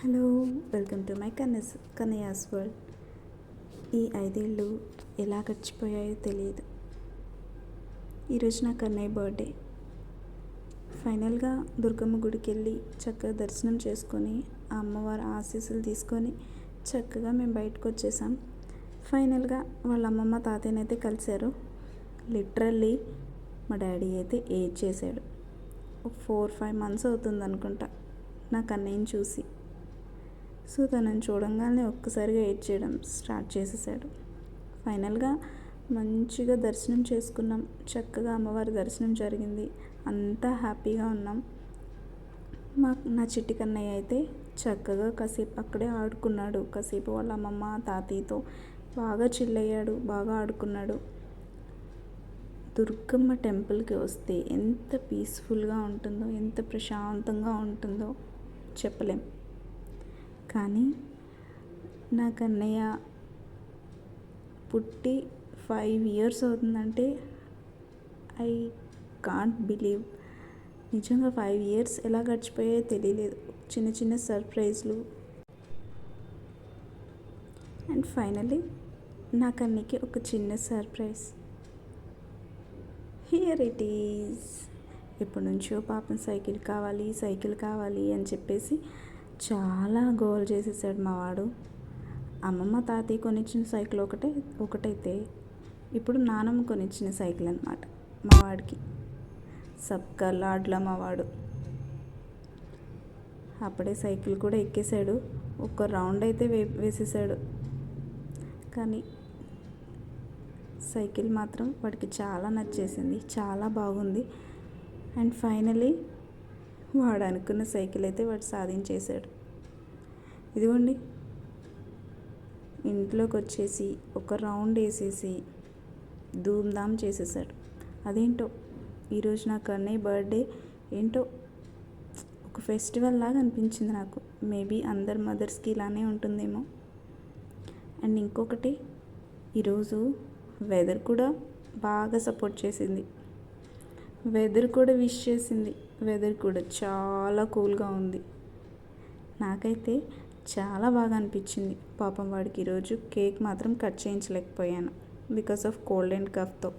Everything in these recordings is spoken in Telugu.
Hello, welcome to my Kannayya's world. ఈ 5 ఏళ్ళు ఎలా గడిచిపోయాయో తెలియదు. ఈరోజు నా కన్నయ్య బర్త్డే. ఫైనల్గా దుర్గమ్మ గుడికి వెళ్ళి చక్కగా దర్శనం చేసుకొని ఆ అమ్మవారి ఆశీస్సులు తీసుకొని చక్కగా మేము బయటకు వచ్చేసాం. ఫైనల్గా వాళ్ళ అమ్మమ్మ తాతయ్యనైతే కలిశారు. లిటరల్లీ మా డాడీ అయితే ఏడ్ చేశాడు. 4-5 months అవుతుంది అనుకుంటా నా కన్నయ్యని చూసి. సో తనని చూడంగానే ఒక్కసారిగా ఏడ్ చేయడం స్టార్ట్ చేసేసాడు. ఫైనల్గా మంచిగా దర్శనం చేసుకున్నాం. చక్కగా అమ్మవారి దర్శనం జరిగింది. అంతా హ్యాపీగా ఉన్నాం. నా చిట్టి కన్నయ్య అయితే చక్కగా కాసేపు అక్కడే ఆడుకున్నాడు. కాసేపు వాళ్ళ అమ్మమ్మ తాతయ్యతో బాగా చిల్ అయ్యాడు, బాగా ఆడుకున్నాడు. దుర్గమ్మ టెంపుల్కి వస్తే ఎంత పీస్ఫుల్గా ఉంటుందో, ఎంత ప్రశాంతంగా ఉంటుందో చెప్పలేం. కానీ నా కన్నయ్య పుట్టి 5 years అవుతుందంటే ఐ కాంట్ బిలీవ్. నిజంగా 5 years ఎలా గడిచిపోయాయో తెలియలేదు. చిన్న చిన్న సర్ప్రైజ్లు. అండ్ ఫైనలీ నా కన్నయ్యకి ఒక చిన్న సర్ప్రైజ్. Here it is. ఎప్పటి నుంచో పాపం సైకిల్ కావాలి అని చెప్పేసి చాలా గోల్ చేసేసాడు మా వాడు. అమ్మమ్మ తాతయ్య కొనిచ్చిన సైకిల్ ఒకటైతే ఇప్పుడు నానమ్మ కొనిచ్చిన సైకిల్ అనమాట మా వాడికి. సబ్కా లాడ్లా మా వాడు. అప్పుడే సైకిల్ కూడా ఎక్కేశాడు. ఒక రౌండ్ అయితే వేసేసాడు. కానీ సైకిల్ మాత్రం వాడికి చాలా నచ్చేసింది, చాలా బాగుంది. అండ్ ఫైనలీ వాడు అనుకున్న సైకిల్ అయితే వాడు సాధించేశాడు. ఇదిగోండి, ఇంట్లోకి వచ్చేసి ఒక రౌండ్ వేసేసి ధూమ్ధామ్ చేసేసాడు. అదేంటో ఈరోజు నా కన్నయ్య బర్త్డే ఏంటో ఒక ఫెస్టివల్ లాగా అనిపించింది నాకు. మేబీ అందరి మదర్స్కి ఇలానే ఉంటుందేమో. అండ్ ఇంకొకటి, ఈరోజు వెదర్ కూడా బాగా సపోర్ట్ చేసింది. వెదర్ కూడా విష్ చేసింది. వెదర్ కూడా చాలా కూల్గా ఉంది. నాకైతే చాలా బాగా అనిపించింది. పాపం వాడికి ఈరోజు కేక్ మాత్రం కట్ చేయించలేకపోయాను బికాస్ ఆఫ్ కోల్డ్ అండ్ కఫ్తో.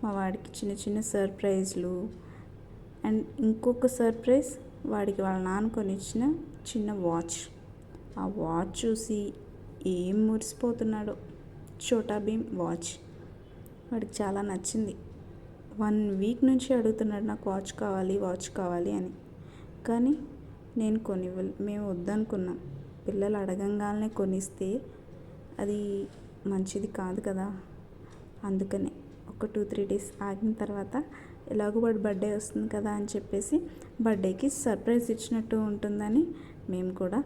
మా వాడికి చిన్న చిన్న సర్ప్రైజ్లు. అండ్ ఇంకొక సర్ప్రైజ్, వాడికి వాళ్ళ నాన్న కొనిచ్చిన చిన్న వాచ్. ఆ వాచ్ చూసి ఏం మురిసిపోతున్నాడో. చోటా భీమ్ వాచ్ వాడికి చాలా నచ్చింది. 1 week నుంచి అడుగుతున్నాడు, నాకు వాచ్ కావాలి అని. కానీ మేము వద్దనుకున్నాం. పిల్లలు అడగంగానే కొనిస్తే అది మంచిది కాదు కదా. అందుకనే ఒక 2-3 days ఆగిన తర్వాత ఎలాగో వాడు బర్త్డే వస్తుంది కదా అని చెప్పేసి బర్త్డేకి సర్ప్రైజ్ ఇచ్చినట్టు ఉంటుందని మేము కూడా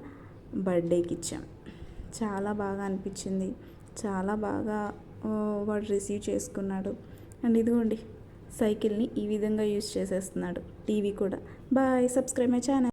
బర్త్డేకి ఇచ్చాం. చాలా బాగా అనిపించింది. చాలా బాగా వాడు రిసీవ్ చేసుకున్నాడు. అండ్ ఇదిగోండి, సైకిల్ని ఈ విధంగా యూజ్ చేసేస్తున్నాడు. టీవీ కూడా. Bye, subscribe my channel.